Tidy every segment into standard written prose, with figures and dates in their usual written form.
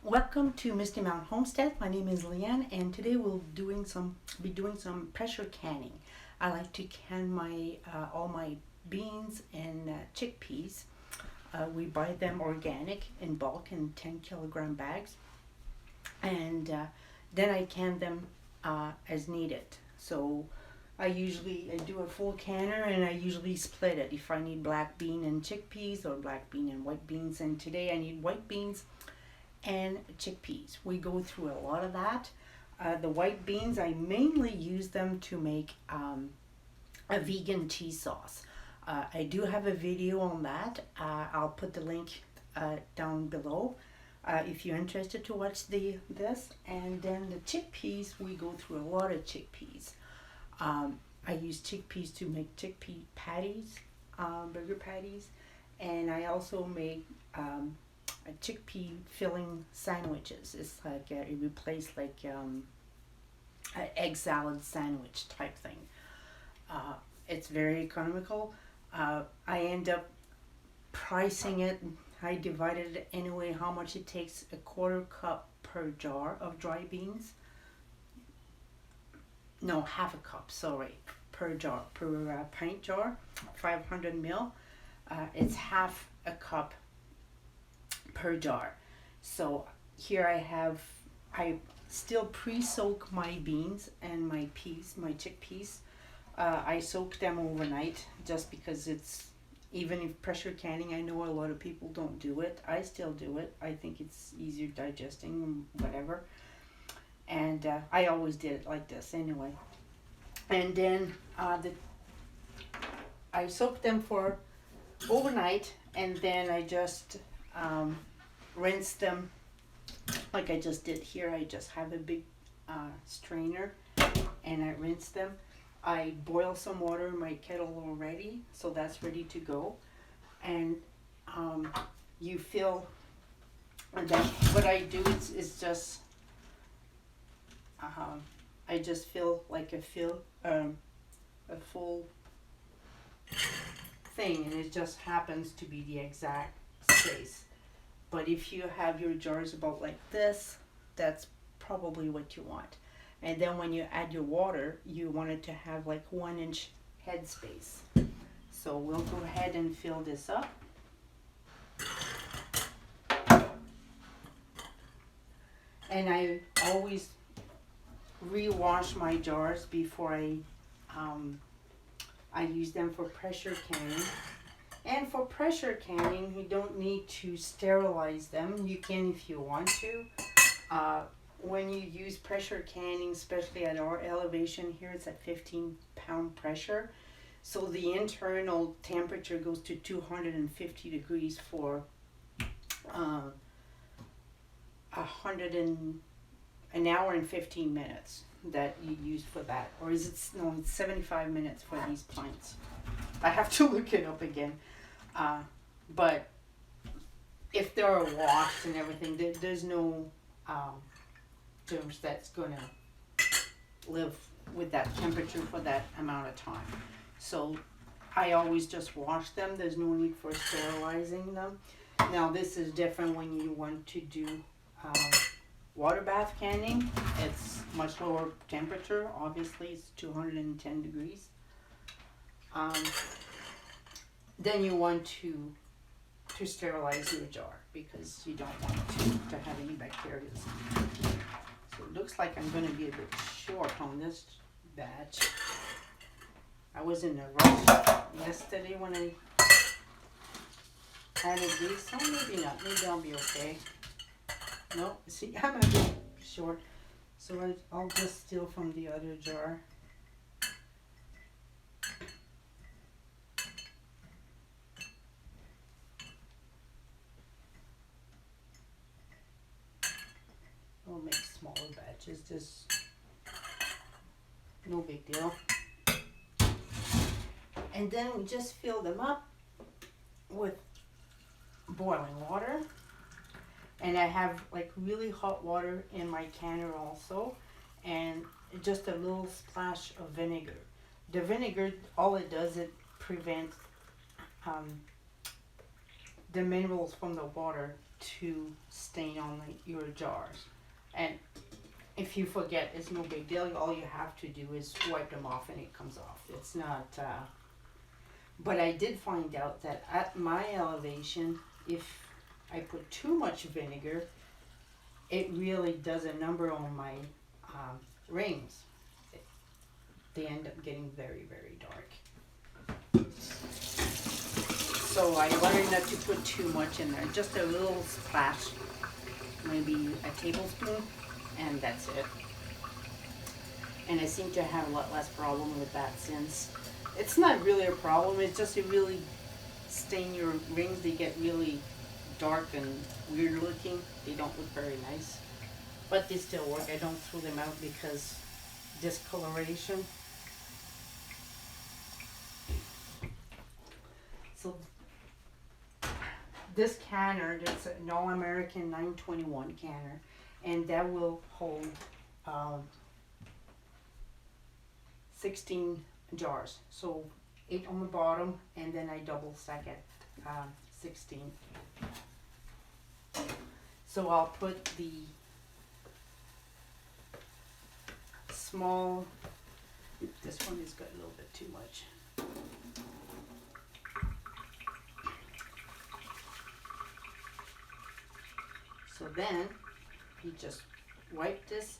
Welcome to Misty Mountain Homestead. My name is Leanne, and today we'll be doing some pressure canning. I like to can my all my beans and chickpeas. We buy them organic in bulk in 10-kilogram bags, and then I can them as needed. So I do a full canner, and I usually split it if I need black bean and chickpeas or black bean and white beans. And today I need white beans and chickpeas. We go through a lot of that. The white beans, I mainly use them to make a vegan tea sauce. I do have a video on that. I'll put the link down below if you're interested to watch this. And then the chickpeas, we go through a lot of chickpeas. I use chickpeas to make chickpea patties, burger patties, and I also make a chickpea filling sandwiches. It's like it replaced like an egg salad sandwich type thing. It's very economical. I end up pricing it. I divided it anyway how much it takes, a quarter cup per jar of dry beans. No, half a cup, sorry, per jar, per pint jar, 500 ml. It's half a cup per jar. So here I still pre-soak my beans and my peas, my chickpeas. I soak them overnight just because even if pressure canning, I know a lot of people don't do it. I still do it. I think it's easier digesting, whatever. And I always did it like this anyway. And then I soak them for overnight, and then I just rinse them like I just did here. I just have a big strainer and I rinse them. I boil some water in my kettle already, so that's ready to go. And you fill, and then what I do is just I just fill like a full thing, and it just happens to be the exact space. But if you have your jars about like this, that's probably what you want. And then when you add your water, you want it to have like 1-inch head space. So we'll go ahead and fill this up. And I always rewash my jars before I use them for pressure canning. And for pressure canning, you don't need to sterilize them. You can if you want to. When you use pressure canning, especially at our elevation here, it's at 15-pound pressure. So the internal temperature goes to 250 degrees for an hour and 15 minutes that you use for that. Or is it, no, it's 75 minutes for these pints. I have to look it up again. But if they are washed and everything, there's no germs that's going to live with that temperature for that amount of time. So I always just wash them. There's no need for sterilizing them. Now this is different when you want to do water bath canning. It's much lower temperature. Obviously it's 210 degrees. Then you want to sterilize your jar because you don't want to have any bacteria. So it looks like I'm going to be a bit short on this batch. I was in a rush yesterday when I added these, so maybe not. Maybe I'll be okay. No, see, I'm a bit short, so I'll just steal from the other jar. We'll make smaller batches, just no big deal. And then we just fill them up with boiling water. And I have like really hot water in my canner also, and just a little splash of vinegar. The vinegar, all it does, it prevents the minerals from the water to stain on your jars. And if you forget, it's no big deal. All you have to do is wipe them off and it comes off. It's not, but I did find out that at my elevation, if I put too much vinegar, it really does a number on my rings. They end up getting very, very dark. So I learned not to put too much in there. Just a little splash, maybe a tablespoon, and that's it. And I seem to have a lot less problem with that, since it's not really a problem. It's just it really stain your rings. They get really dark and weird looking. They don't look very nice, but they still work. I don't throw them out because discoloration. So this canner, that's an All-American 921 canner, and that will hold 16 jars. So 8 on the bottom, and then I double stack it, 16. So I'll put the small, this one has got a little bit too much. So then you just wipe this.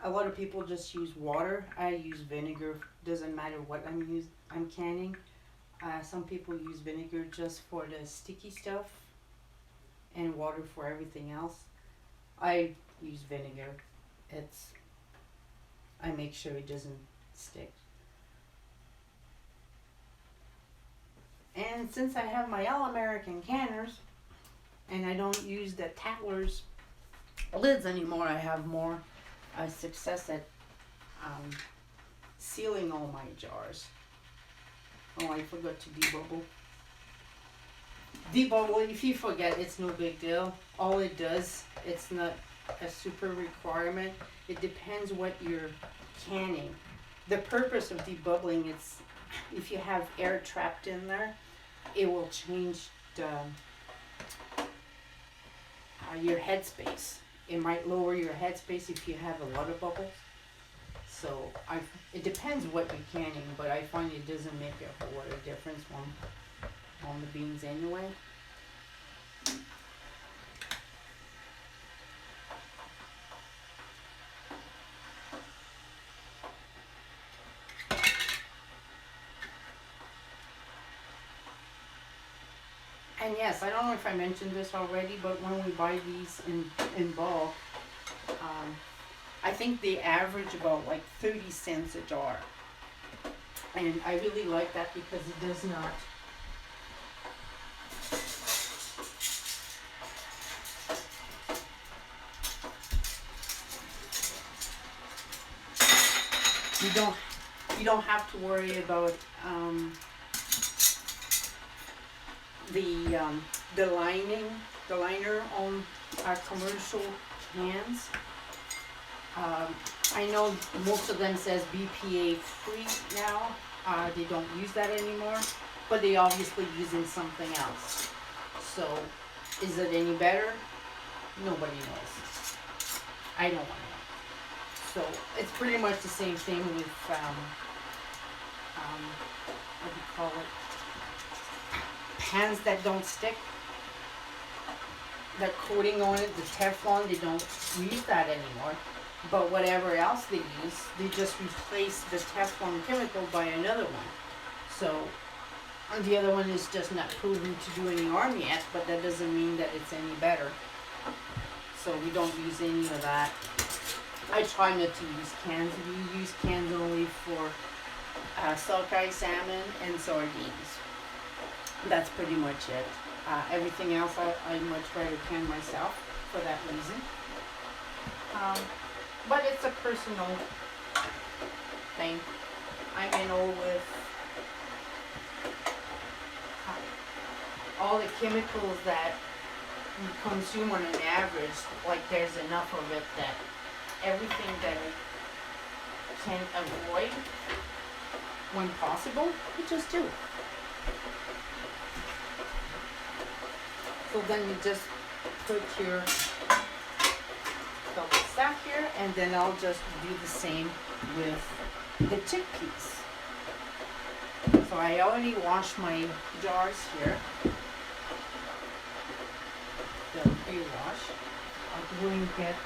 A lot of people just use water. I use vinegar. Doesn't matter what I'm canning. Some people use vinegar just for the sticky stuff and water for everything else. I use vinegar. I make sure it doesn't stick. And since I have my All-American canners and I don't use the Tattlers lids anymore, I have more success at sealing all my jars. Oh, I forgot to debubble. Debubble, if you forget, it's no big deal. All it does, it's not a super requirement. It depends what you're canning. The purpose of debubbling, it's if you have air trapped in there, it will change your headspace. It might lower your headspace if you have a lot of bubbles. So it depends what you're canning, but I find it doesn't make a whole lot of difference on the beans anyway. And yes, I don't know if I mentioned this already, but when we buy these in bulk, I think they average about like 30 cents a jar. And I really like that because it does not you don't have to worry about the liner on our commercial cans. I know most of them says BPA free now. They don't use that anymore, but they obviously using something else. So is it any better? Nobody knows. I don't want to know. So it's pretty much the same thing with what do you call it? Pans that don't stick. That coating on it, the Teflon, they don't use that anymore. But whatever else they use, they just replace the Teflon chemical by another one. So the other one is just not proven to do any harm yet, but that doesn't mean that it's any better. So we don't use any of that. I try not to use cans. We use cans only for sockeye salmon and sardines. That's pretty much it. Everything else I much rather can myself for that reason. But it's a personal thing. I know with all the chemicals that we consume on an average, like there's enough of it that everything that I can avoid when possible, we just do. So then you just put your double stack here, and then I'll just do the same with the chickpeas. So I already washed my jars here. They'll pre-wash. I'll go and get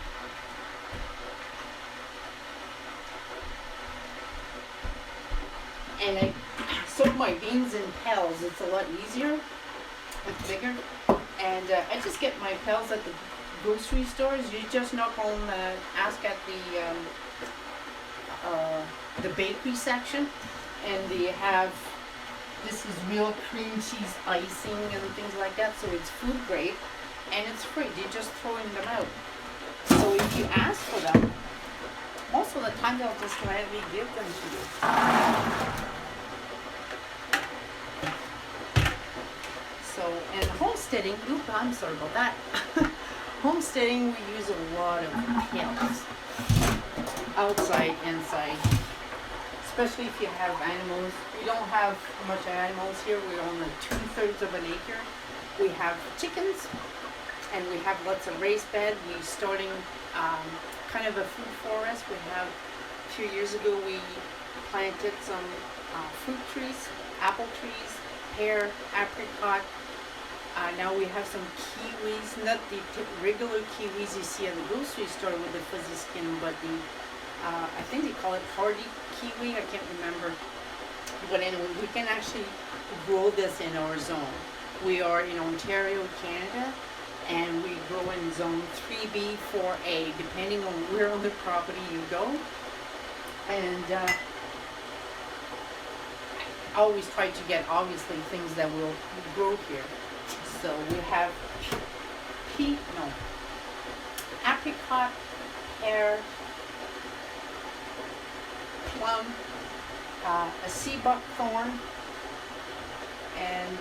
and I soak my beans in pails. It's a lot easier. It's bigger. And I just get my pails at the grocery stores. You just knock on, ask at the bakery section, and they have, this is real cream cheese icing and things like that, so it's food grade and it's free. You're just throwing them out. So if you ask for them, most of the time they'll just gladly give them to you. So, and homesteading, I'm sorry about that. Homesteading, we use a lot of pails, outside, inside, especially if you have animals. We don't have much animals here. We're on 2/3 of an acre. We have chickens, and we have lots of raised bed. We're starting kind of a food forest. We have, a few years ago, we planted some fruit trees, apple trees, pear, apricot. Now we have some kiwis, not the regular kiwis you see at the grocery store with the fuzzy skin, but the, I think they call it hardy kiwi, I can't remember. But anyway, we can actually grow this in our zone. We are in Ontario, Canada, and we grow in zone 3B, 4A, depending on where on the property you go. And I always try to get, obviously, things that will grow here. So we have apricot, pear, plum, a sea buckthorn, and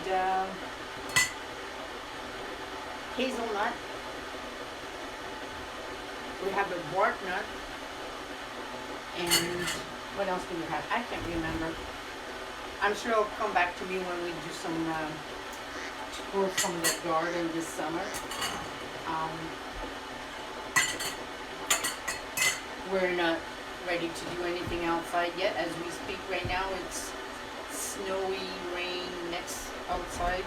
hazelnut. We have a bark nut, and what else do we have? I can't remember. I'm sure it'll come back to me when we do some tours from the garden this summer. We're not ready to do anything outside yet. As we speak right now, it's snowy, rain, mix outside.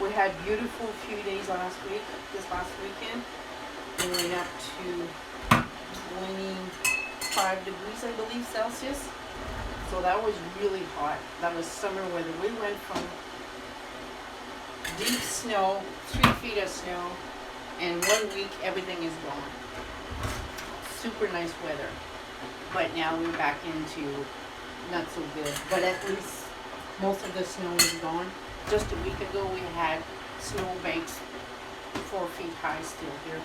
We had beautiful few days this last weekend. We went up to 25 degrees, I believe, Celsius. So that was really hot. That was summer weather. We went from deep snow, 3 feet of snow, and 1 week everything is gone. Super nice weather. But now we're back into not so good. But at least most of the snow is gone. Just a week ago we had snow banks 4 feet high still here.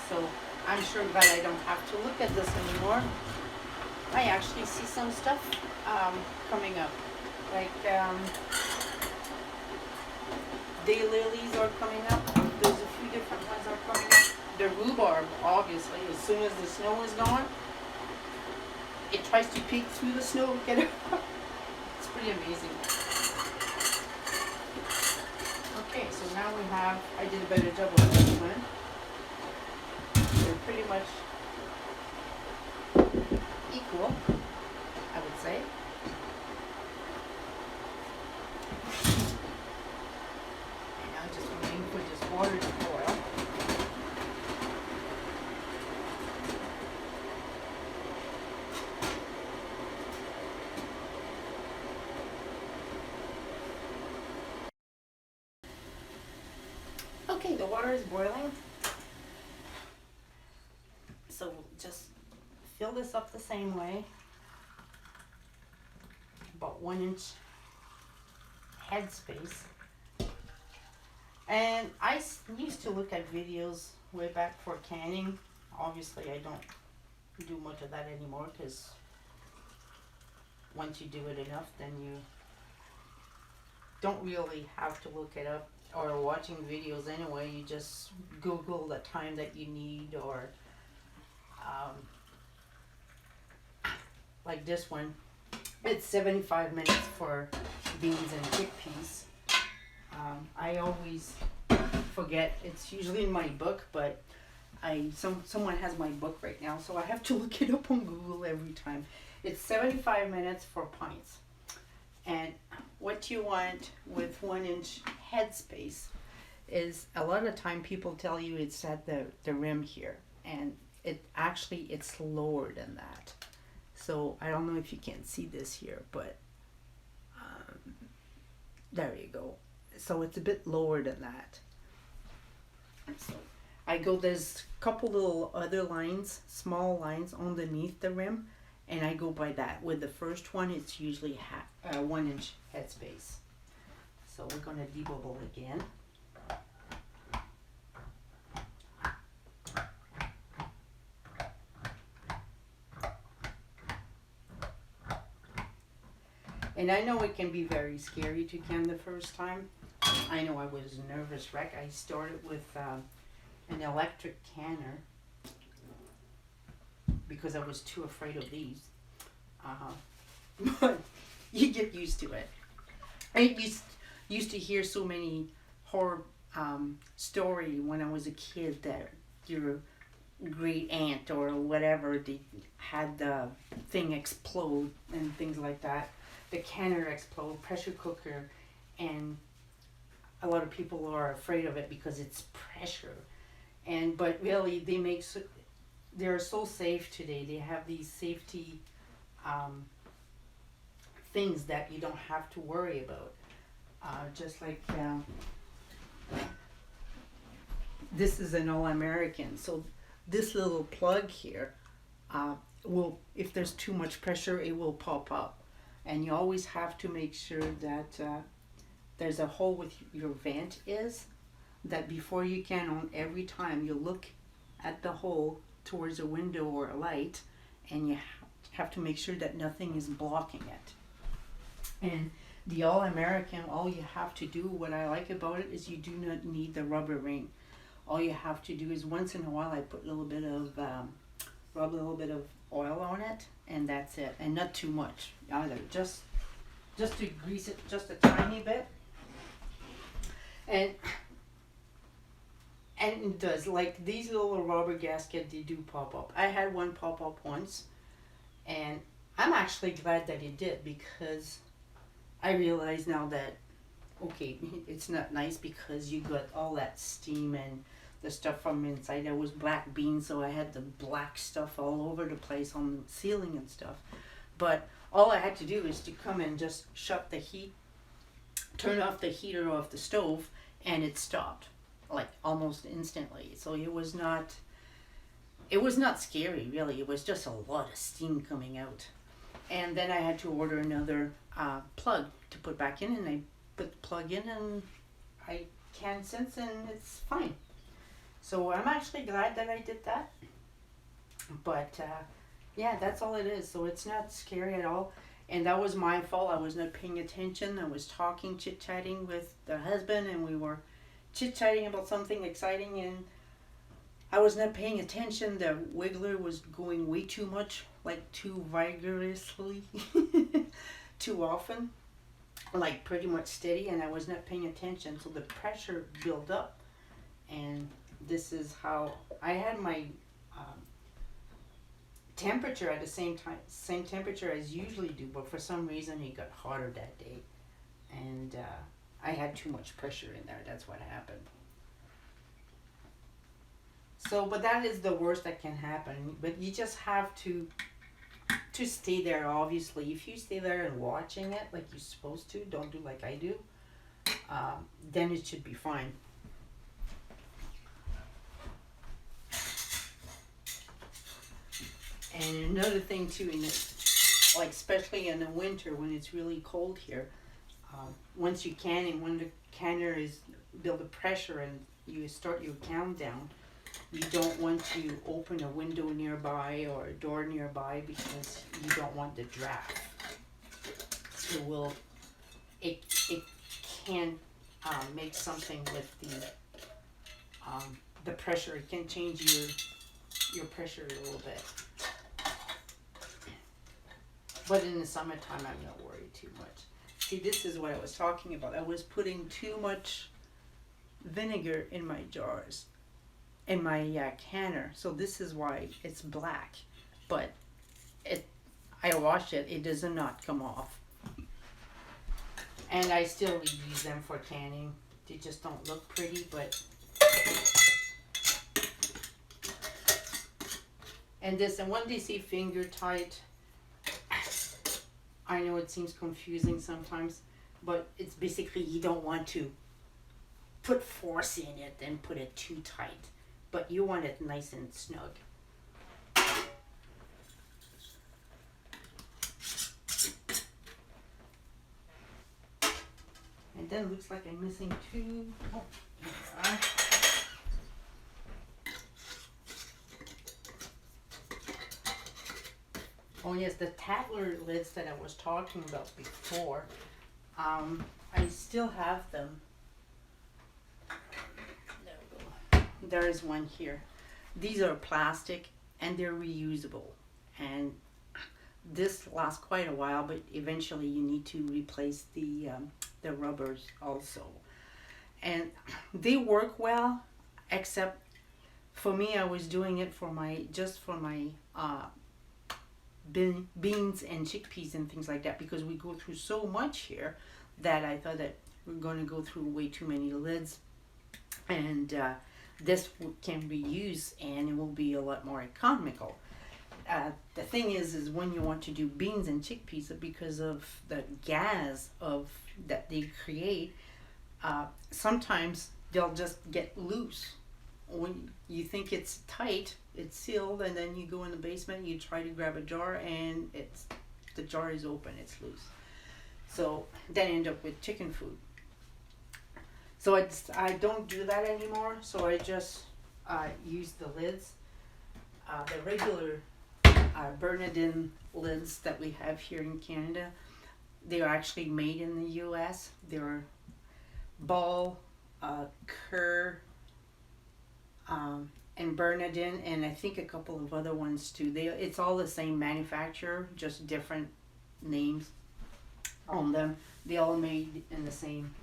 So I'm sure that I don't have to look at this anymore. I actually see some stuff coming up. Like daylilies are coming up. There's a few different ones that are coming up. The rhubarb, obviously, as soon as the snow is gone, it tries to peek through the snow to get it up. It's pretty amazing. Okay, so now we have, I did a better job of this one. They're pretty much equal, I would say. And now just waiting for this water to boil. Okay, the water is boiling. So just fill this up the same way. About 1 inch head space. And I used to look at videos way back for canning. Obviously I don't do much of that anymore, because once you do it enough, then you don't really have to look it up or watching videos anyway. You just Google the time that you need, or like this one, it's 75 minutes for beans and chickpeas. I I always forget. It's usually in my book, but someone has my book right now, so I have to look it up on Google every time. It's 75 minutes for pints. And what you want with 1 inch headspace is a lot of time people tell you it's at the rim here, and it's lower than that. So I don't know if you can see this here, but there you go. So it's a bit lower than that. So there's a couple little other lines, small lines underneath the rim, and I go by that. With the first one, it's usually 1 inch headspace. So we're gonna debubble again. And I know it can be very scary to can the first time. I know I was a nervous wreck. I started with an electric canner because I was too afraid of these. But you get used to it. I used to hear so many horror story when I was a kid that your great aunt or whatever, they had the thing explode and things like that. The canner explode, pressure cooker, and a lot of people are afraid of it because it's pressure. But really, they're so safe today. They have these safety things that you don't have to worry about. Just like this is an All-American, so this little plug here will, if there's too much pressure, it will pop up. And you always have to make sure that there's a hole with your vent is, that before you can on every time you look at the hole towards a window or a light, and you have to make sure that nothing is blocking it. And the All-American, all you have to do, what I like about it is you do not need the rubber ring. All you have to do is once in a while I put a little bit of rub a little bit of oil on it, and that's it, and not too much either, just to grease it just a tiny bit. And it does, like these little rubber gaskets, they do pop up. I had one pop up once, and I'm actually glad that it did, because I realize now that, okay, it's not nice because you got all that steam and the stuff from inside. There was black beans, so I had the black stuff all over the place on the ceiling and stuff. But all I had to do is to come and just shut the heat, turn off the heater off the stove, and it stopped, like almost instantly. So it was not scary really. It was just a lot of steam coming out. And then I had to order another plug to put back in, and I put the plug in, and I can since, and it's fine. So I'm actually glad that I did that. But yeah, that's all it is. So it's not scary at all. And that was my fault. I was not paying attention. I was talking, chit-chatting with the husband, and we were chit-chatting about something exciting, and I was not paying attention. The wiggler was going way too much, like too vigorously, too often, like pretty much steady, and I was not paying attention. So the pressure built up, and this is how I had my temperature at the same temperature as usually do, but for some reason it got hotter that day, and I had too much pressure in there. That's what happened. So, but that is the worst that can happen. But you just have to stay there. Obviously, if you stay there and watching it like you're supposed to, don't do like I do, then it should be fine. And another thing too, like especially in the winter when it's really cold here, once you can, and when the canner is build the pressure and you start your countdown, you don't want to open a window nearby or a door nearby because you don't want the draft. It can make something with the pressure. It can change your pressure a little bit. But in the summertime, I'm not worried too much. See, this is what I was talking about. I was putting too much vinegar in my jars, in my canner. So this is why it's black. But it, I wash it, it does not come off. And I still use them for canning. They just don't look pretty, but. And this, and when they say finger tight, I know it seems confusing sometimes, but it's basically you don't want to put force in it and put it too tight, but you want it nice and snug. And then looks like I'm missing two. Oh, here they are. Oh yes, the Tatler lids that I was talking about before. I still have them. There we go. There is one here. These are plastic and they're reusable. And this lasts quite a while, but eventually you need to replace the rubbers also. And they work well, except for me, I was doing it for my beans and chickpeas and things like that, because we go through so much here that I thought that we're going to go through way too many lids, and this can be used and it will be a lot more economical. The thing is when you want to do beans and chickpeas, because of the gas of that they create, sometimes they'll just get loose. When you think it's tight, it's sealed, and then you go in the basement, you try to grab a jar, and the jar is open, it's loose. So then you end up with chicken food. So I don't do that anymore. So I just use the lids, the regular Bernardin lids that we have here in Canada. They are actually made in the U.S. They're Ball, Kerr, and Bernardin, and I think a couple of other ones too. It's all the same manufacturer, just different names on them. They all made in the same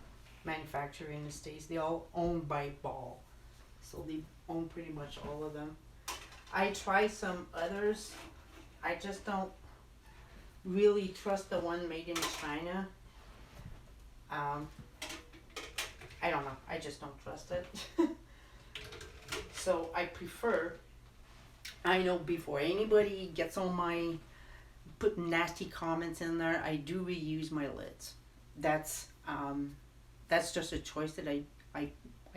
manufacturer in the States. They all owned by Ball, so they own pretty much all of them. I try some others. I just don't really trust the one made in China. I don't know. I just don't trust it. So I prefer, I know before anybody gets on my, put nasty comments in there, I do reuse my lids. That's just a choice that I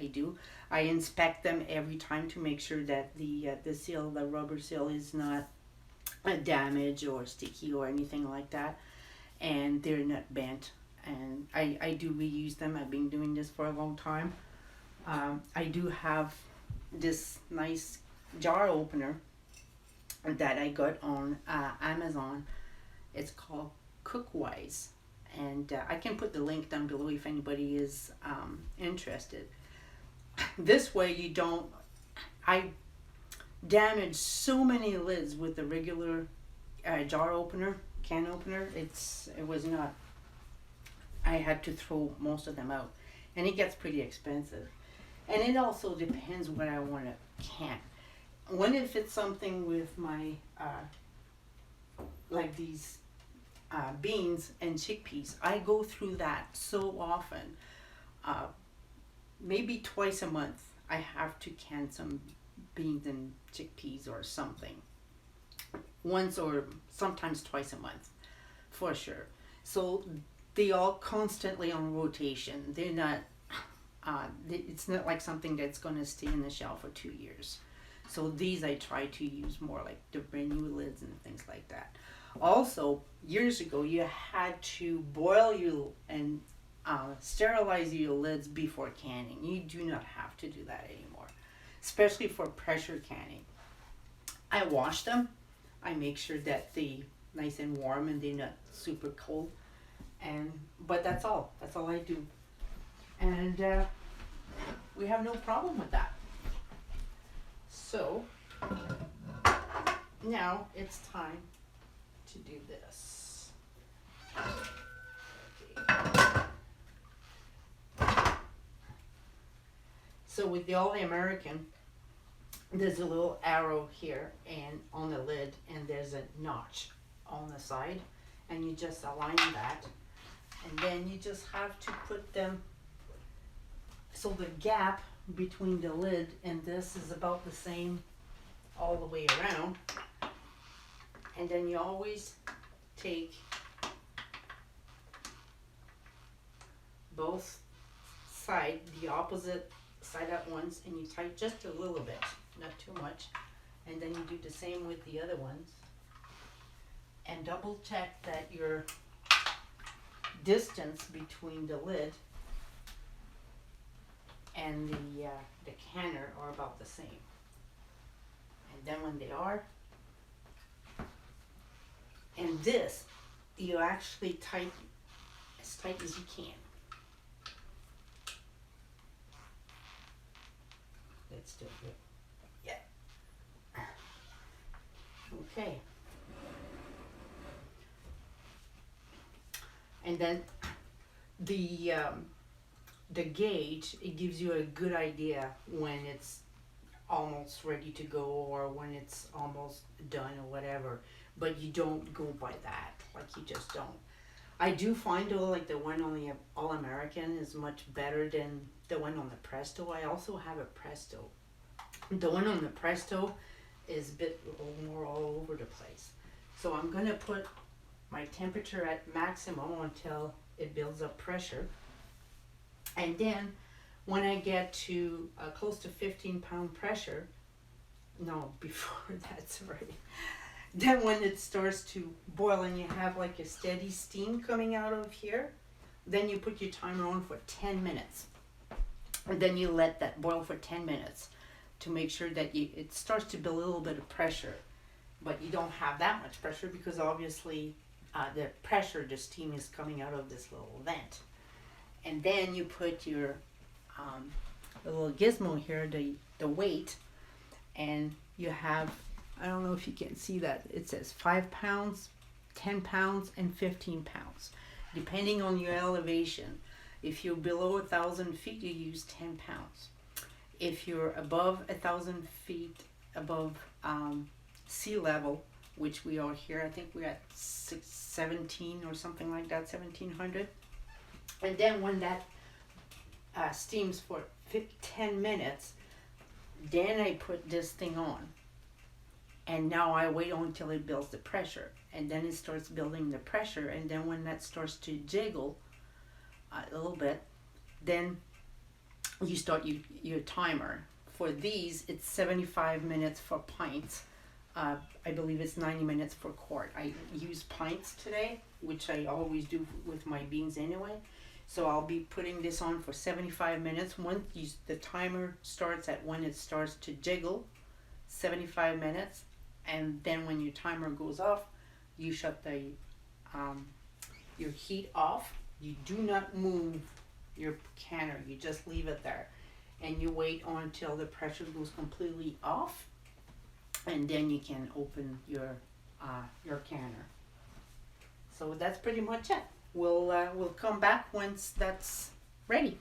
do. I inspect them every time to make sure that the seal, the rubber seal, is not damaged or sticky or anything like that, and they're not bent. And I do reuse them. I've been doing this for a long time. I do have this nice jar opener that I got on Amazon. It's called Cookwise, and I can put the link down below if anybody is interested. This way you don't, I damaged so many lids with the regular jar opener, can opener. It was not, I had to throw most of them out, and it gets pretty expensive. And it also depends what I want to can. When if it's something with my, like these beans and chickpeas, I go through that so often. Maybe twice a month, I have to can some beans and chickpeas or something. Once or sometimes twice a month, for sure. So they all constantly on rotation. They're not, it's not like something that's going to stay in the shelf for 2 years. So these I try to use more, like the brand new lids and things like that. Also, years ago, you had to boil your and sterilize your lids before canning. You do not have to do that anymore, especially for pressure canning. I wash them. I make sure that they nice and warm and they're not super cold. But that's all. That's all I do. And we have no problem with that. So now it's time to do this. Okay. So with the All American, there's a little arrow here and on the lid, and there's a notch on the side, and you just align that, and then you just have to put them so the gap between the lid and this is about the same all the way around. And then you always take both sides, the opposite side at once, and you tighten just a little bit, not too much. And then you do the same with the other ones. And double check that your distance between the lid and the canner are about the same. And then when they are, and this, you actually tighten as tight as you can. Let's do it. Yeah. Okay. And then the gauge, it gives you a good idea when it's almost ready to go or when it's almost done or whatever, but you don't go by that, like you just don't. I do find though, like the one on the All American is much better than the one on the Presto. I also have a Presto. The one on the Presto is a bit more all over the place. So I'm gonna put my temperature at maximum until it builds up pressure. And then when I get to close to 15-pound pressure, no, before that's right. Then when it starts to boil and you have like a steady steam coming out of here, then you put your timer on for 10 minutes. And then you let that boil for 10 minutes to make sure that it starts to build a little bit of pressure. But you don't have that much pressure because obviously the steam is coming out of this little vent. And then you put your little gizmo here, the weight, and you have, I don't know if you can see that, it says 5 pounds, 10 pounds, and 15 pounds, depending on your elevation. If you're below 1,000 feet, you use 10 pounds. If you're above 1,000 feet above sea level, which we are here, I think we're at 17 or something like that, 1,700. And then when that steams for 10 minutes, then I put this thing on. And now I wait until it builds the pressure. And then it starts building the pressure. And then when that starts to jiggle a little bit, then you start your timer. For these, it's 75 minutes for pints. I believe it's 90 minutes for quart. I use pints today, which I always do with my beans anyway. So I'll be putting this on for 75 minutes. Once the timer starts at when it starts to jiggle, 75 minutes. And then when your timer goes off, you shut your heat off. You do not move your canner. You just leave it there. And you wait until the pressure goes completely off. And then you can open your canner. So that's pretty much it. We'll come back once that's ready.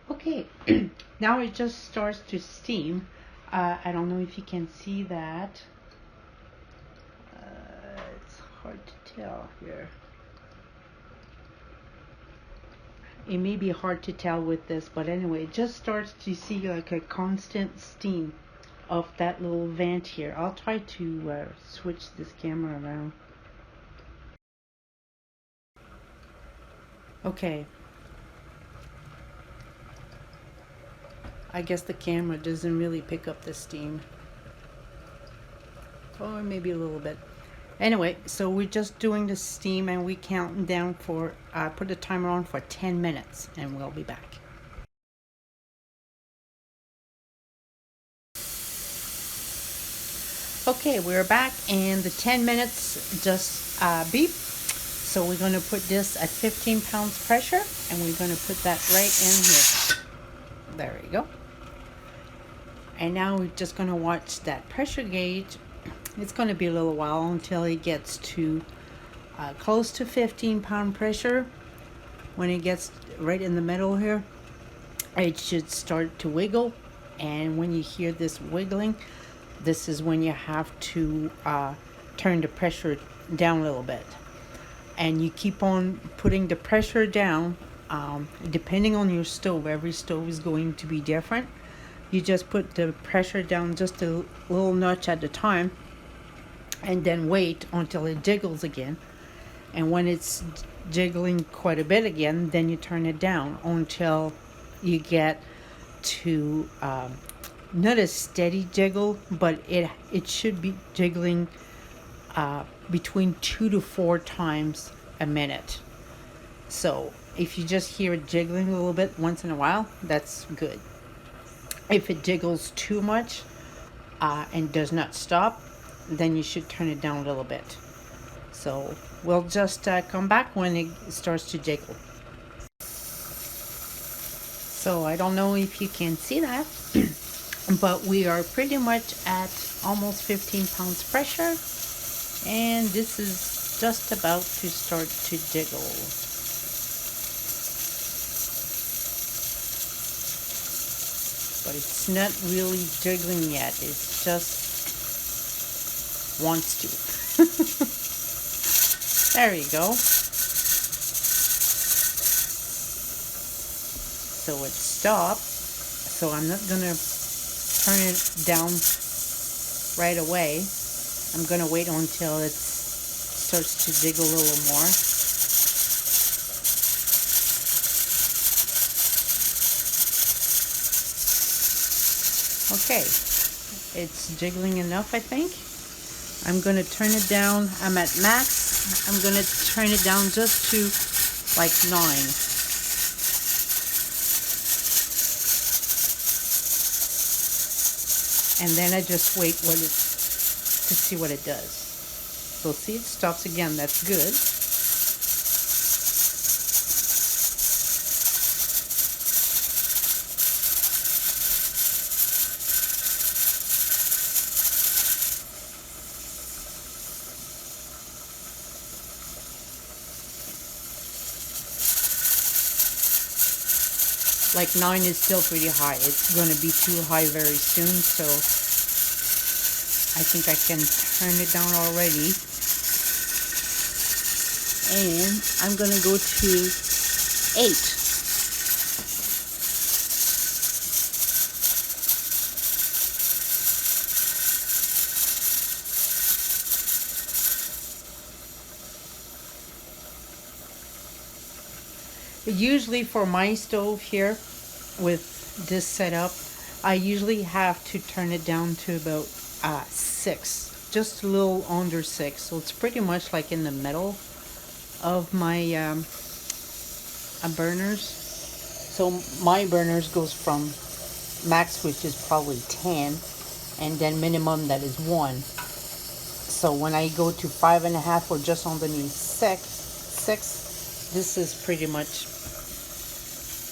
Okay, now it just starts to steam. I don't know if you can see that. It's hard to tell here. It may be hard to tell with this, but anyway, it just starts to see like a constant steam of that little vent here. I'll try to switch this camera around. Okay. I guess the camera doesn't really pick up the steam. Or maybe a little bit. Anyway, so we're just doing the steam and we counting down for, put the timer on for 10 minutes and we'll be back. Okay, we're back and the 10 minutes just beep. So we're going to put this at 15 pounds pressure and we're going to put that right in here. There we go. And now we're just going to watch that pressure gauge. It's going to be a little while until it gets to close to 15-pound pressure. When it gets right in the middle here, it should start to wiggle. And when you hear this wiggling, this is when you have to turn the pressure down a little bit. And you keep on putting the pressure down. Depending on your stove, every stove is going to be different. You just put the pressure down just a little notch at a time, and then wait until it jiggles again. And when it's jiggling quite a bit again, then you turn it down until you get to not a steady jiggle, but it should be jiggling between 2 to 4 times a minute. So if you just hear it jiggling a little bit once in a while, that's good. If it jiggles too much and does not stop, then you should turn it down a little bit. So we'll just come back when it starts to jiggle. So I don't know if you can see that, but we are pretty much at almost 15 pounds pressure, and this is just about to start to jiggle. But it's not really jiggling yet, it's just wants to. There you go. So it stopped, so I'm not gonna turn it down right away. I'm gonna wait until it starts to jiggle a little more. Okay, it's jiggling enough, I think. I'm gonna turn it down. I'm at max. I'm gonna turn it down just to like 9. And then I just wait to see what it does. So see, it stops again. That's good. Like 9 is still pretty high. It's going to be too high very soon, so I think I can turn it down already. And I'm going to go to 8. Usually for my stove here with this setup, I usually have to turn it down to about 6, just a little under 6. So it's pretty much like in the middle of my burners. So my burners goes from max, which is probably 10, and then minimum that is 1. So when I go to 5.5 or just underneath 6, this is pretty much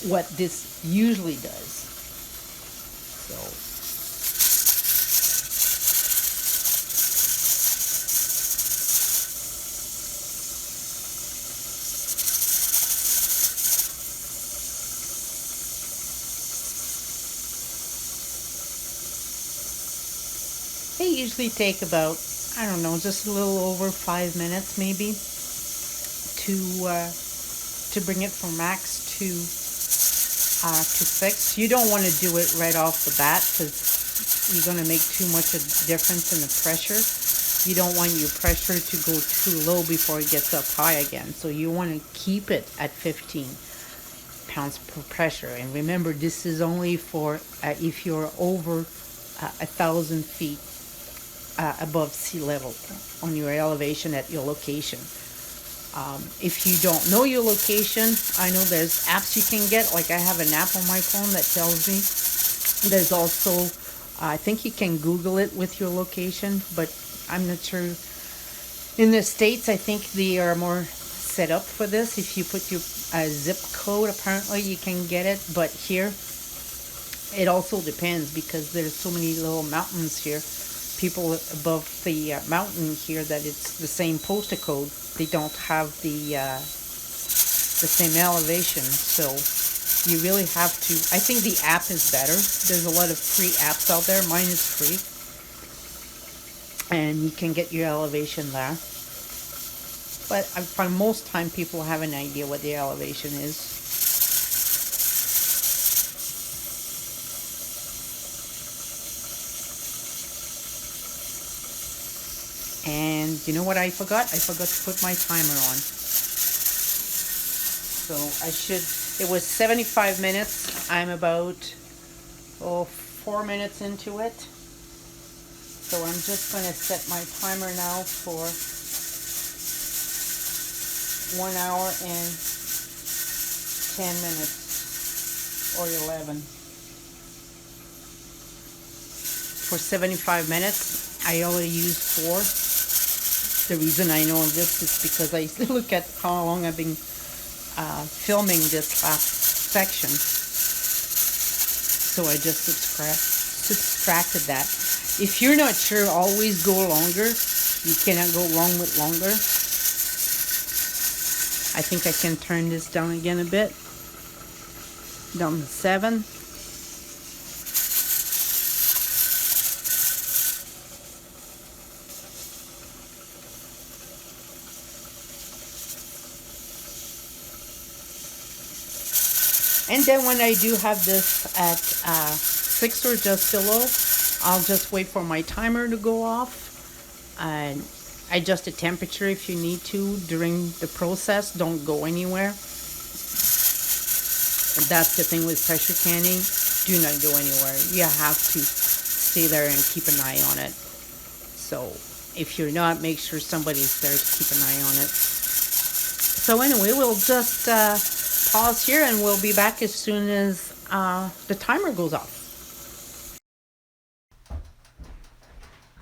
what this usually does. So they usually take about, I don't know, just a little over 5 minutes maybe to bring it from max to 6. You don't want to do it right off the bat because you're going to make too much of a difference in the pressure. You don't want your pressure to go too low before it gets up high again. So you want to keep it at 15 pounds per pressure. And remember, this is only for if you're over 1,000 feet above sea level on your elevation at your location. If you don't know your location, I know there's apps you can get. Like I have an app on my phone that tells me. There's also, I think you can Google it with your location, but I'm not sure. In the States, I think they are more set up for this. If you put your zip code, apparently you can get it. But here, it also depends because there's so many little mountains here. People above the mountain here that it's the same postal code. They don't have the the same elevation. So you really have to, I think the app is better. There's a lot of free apps out there. Mine is free. And you can get your elevation there. But I find most time people have an idea what the elevation is. And you know what I forgot? I forgot to put my timer on. So it was 75 minutes. I'm about, 4 minutes into it. So I'm just going to set my timer now for 1 hour and 10 minutes or 11. For 75 minutes, I already used 4. The reason I know this is because I look at how long I've been filming this last section. So I just subtracted that. If you're not sure, always go longer. You cannot go wrong with longer. I think I can turn this down again a bit. Down to 7. And then when I do have this at 6 or just below, I'll just wait for my timer to go off and adjust the temperature if you need to during the process. Don't go anywhere. That's the thing with pressure canning. Do not go anywhere. You have to stay there and keep an eye on it. So if you're not, make sure somebody's there to keep an eye on it. So anyway, we'll just pause here and we'll be back as soon as the timer goes off.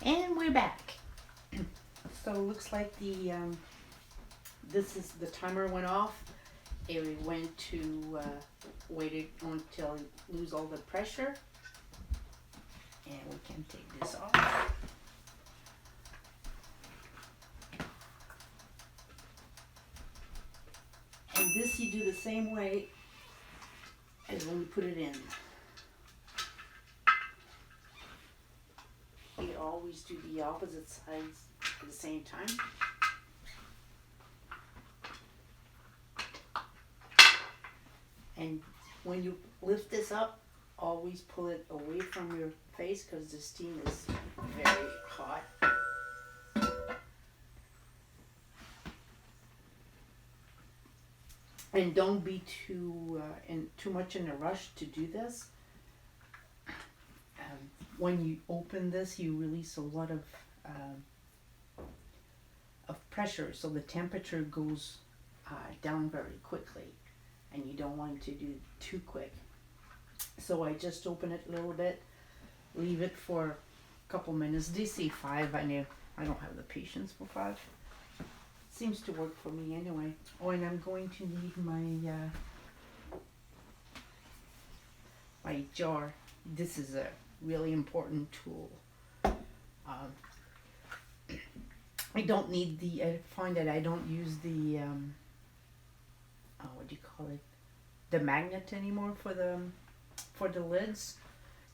And we're back. So it looks like the timer went off. It went to waited until it lose all the pressure, and we can take this off. And this you do the same way as when you put it in. You always do the opposite sides at the same time. And when you lift this up, always pull it away from your face because the steam is very hot. And don't be too much in a rush to do this. When you open this, you release a lot of pressure, so the temperature goes down very quickly, and you don't want to do it too quick. So I just open it a little bit, leave it for a couple minutes. They say 5. I know I don't have the patience for 5. Seems to work for me anyway. Oh, and I'm going to need my jar. This is a really important tool. I don't need I find that I don't use the what do you call it, the magnet anymore for the lids,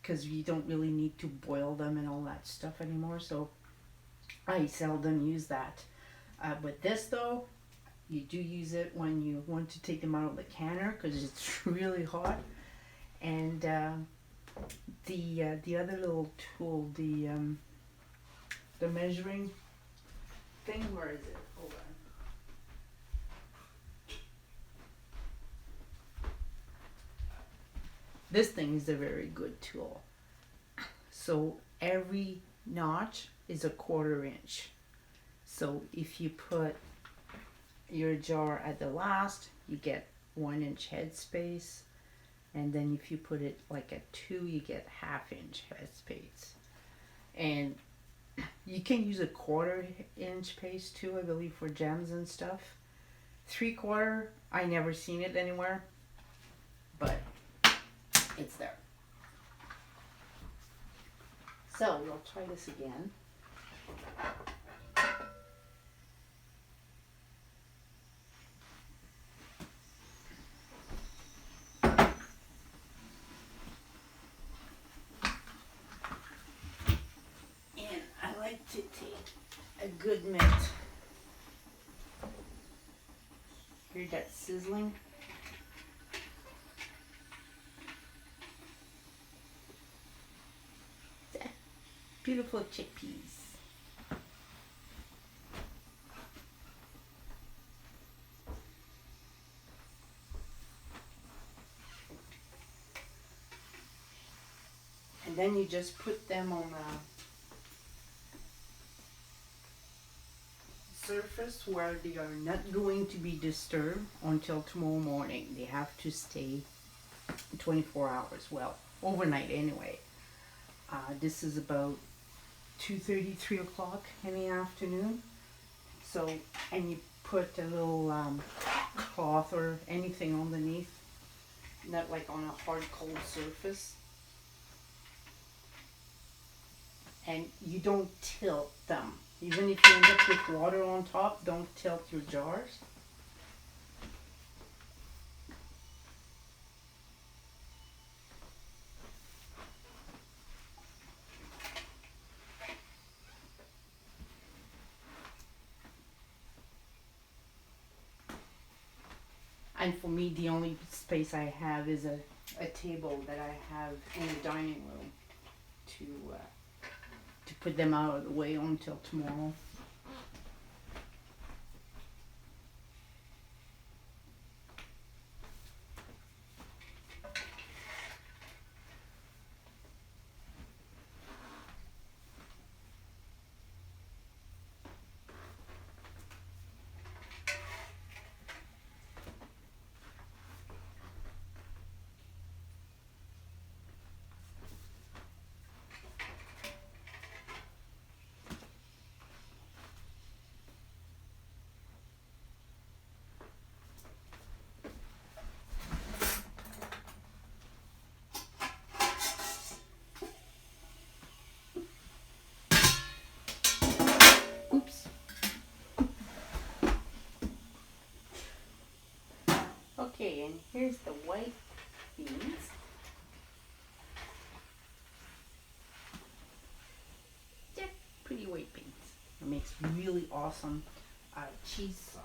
because you don't really need to boil them and all that stuff anymore, so I seldom use that. But this though, you do use it when you want to take them out of the canner because it's really hot. And the other little tool, the measuring thing, where is it? Hold on. This thing is a very good tool. So every notch is a 1/4 inch. So if you put your jar at the last, you get 1 inch headspace. And then if you put it like at 2, you get 1/2 inch headspace. And you can use a 1/4 inch pace too, I believe, for gems and stuff. 3/4, I never seen it anywhere, but it's there. So we'll try this again. good mint. Hear that sizzling? Beautiful chickpeas. And then you just put them on a surface where they are not going to be disturbed until tomorrow morning. They have to stay 24 hours, well, overnight anyway. This is about 2:30, 3 o'clock in the afternoon. So, and you put a little cloth or anything underneath, not like on a hard cold surface. And you don't tilt them. Even if you end up with water on top, don't tilt your jars. And for me, the only space I have is a table that I have in the dining room to put them out of the way until tomorrow. Oops. Okay, and here's the white beans. Yeah, pretty white beans. It makes really awesome cheese sauce.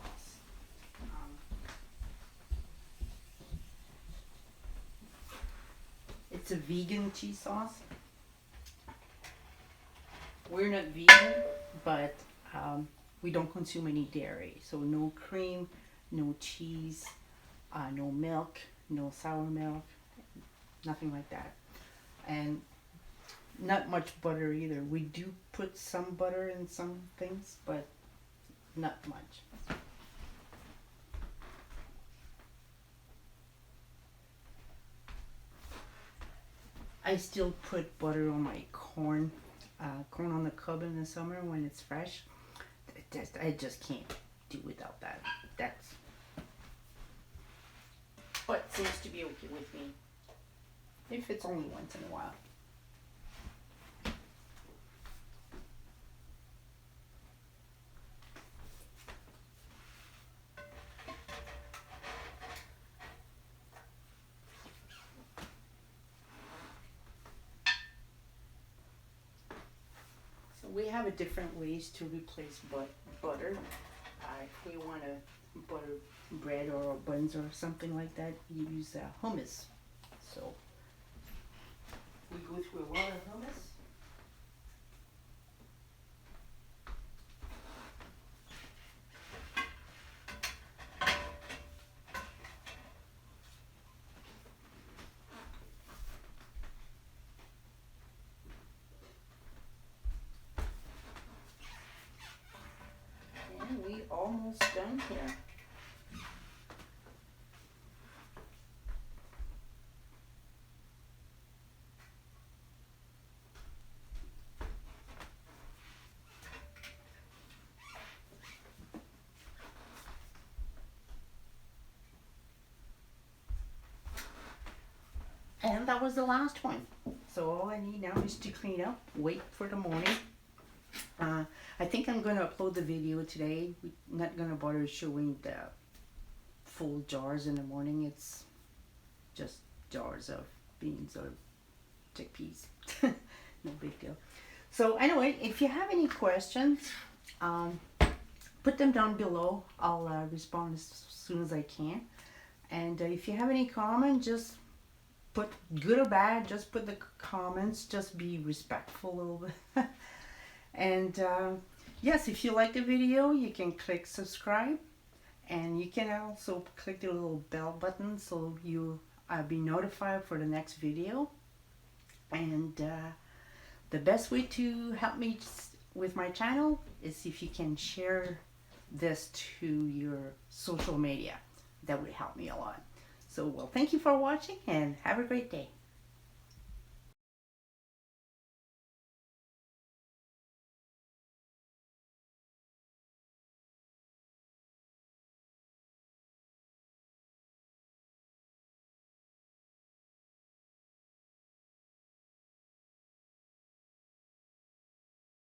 It's a vegan cheese sauce. We're not vegan, but we don't consume any dairy. So no cream, no cheese, no milk, no sour milk, nothing like that. And not much butter either. We do put some butter in some things, but not much. I still put butter on my corn on the cob in the summer when it's fresh. I just can't do without that. That's what seems to be okay with me, if it's only once in a while. So we have a different ways to replace butter. If we want to butter bread or buns or something like that, you use hummus. So we go through a lot of hummus. And we almost done here. And that was the last one. So all I need now is to clean up, wait for the morning. I think I'm going to upload the video today. We're not going to bother showing the full jars in the morning. It's just jars of beans or chickpeas. No big deal. So anyway, if you have any questions, Um, put them down below. I'll respond as soon as I can. And if you have any comment, just put good or bad. Just put the comments. Just be respectful a little bit. And yes, if you like the video, you can click subscribe, and you can also click the little bell button so you be notified for the next video. And the best way to help me with my channel is if you can share this to your social media. That would help me a lot. So, well, thank you for watching and have a great day.